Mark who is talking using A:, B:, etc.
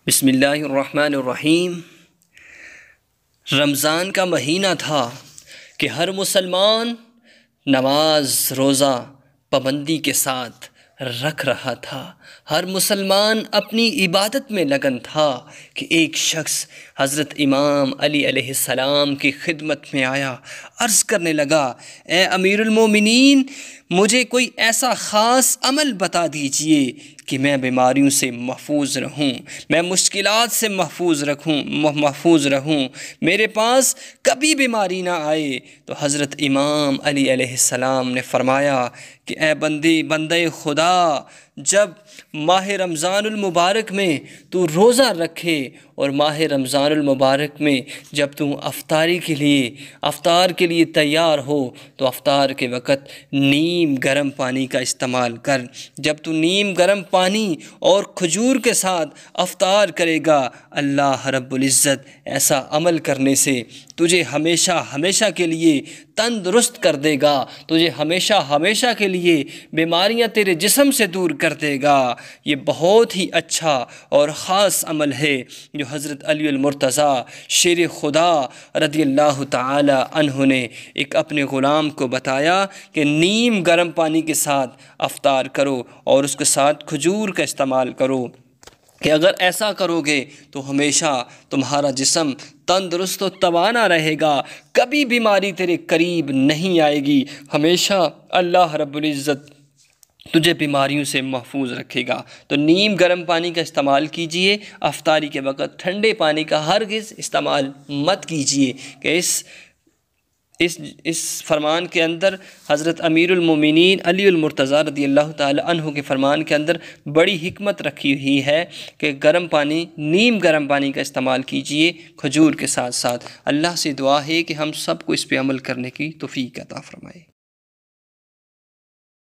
A: बिस्मिल्लाहिर्रहमानिर्रहीम। रमज़ान का महीना था कि हर मुसलमान नमाज रोज़ा पाबंदी के साथ रख रहा था। हर मुसलमान अपनी इबादत में लगन था कि एक शख्स हज़रत इमाम अली अलैहिस्सलाम की खिदमत में आया, अर्ज़ करने लगा, ए अमीरुल मोमिनीन, मुझे कोई ऐसा ख़ास अमल बता दीजिए कि मैं बीमारियों से महफूज रहूं, मैं मुश्किलात से महफूज रहूं, मेरे पास कभी बीमारी ना आए। तो हज़रत इमाम अली अलैहिस्सलाम ने फरमाया कि ए बंदे खुदा, जब माह रमज़ानुल मुबारक में तू रोज़ा रखे और माह रमज़ानुल मुबारक में जब तू अफ्तार के लिए तैयार हो तो अफ्तार के वक़्त नीम गर्म पानी का इस्तेमाल कर। जब तू नीम गर्म पानी और खजूर के साथ अफ्तार करेगा, अल्लाह रब्बुल इज़्ज़त ऐसा अमल करने से तुझे हमेशा हमेशा के लिए तंदुरुस्त कर देगा, तुझे हमेशा हमेशा के लिए बीमारियां तेरे जिस्म से दूर कर देगा। ये बहुत ही अच्छा और ख़ास अमल है जो हज़रत अली मुर्तज़ा शेर खुदा रज़ियल्लाहु ताला अन्हु ने एक अपने ग़ुलाम को बताया कि नीम गर्म पानी के साथ अफ्तार करो और उसके साथ खजूर का इस्तेमाल करो कि अगर ऐसा करोगे तो हमेशा तुम्हारा जिस्म तंदुरुस्त और तवाना रहेगा, कभी बीमारी तेरे करीब नहीं आएगी, हमेशा अल्लाह रब्बुल इज़्ज़त तुझे बीमारियों से महफूज रखेगा। तो नीम गर्म पानी का इस्तेमाल कीजिए अफ्तारी के वक़्त, ठंडे पानी का हरगिज़ इस्तेमाल मत कीजिए। कि इस फरमान के अंदर हज़रत अमीरुल मोमिनीन अलीउल मुर्तज़ा रज़ियल्लाहु ताला अन्हु के फरमान के अंदर बड़ी हिकमत रखी हुई है कि नीम गर्म पानी का इस्तेमाल कीजिए खजूर के साथ साथ। अल्लाह से दुआ है कि हम सबको इस पे अमल करने की तौफ़ीक़ अता फ़रमाए।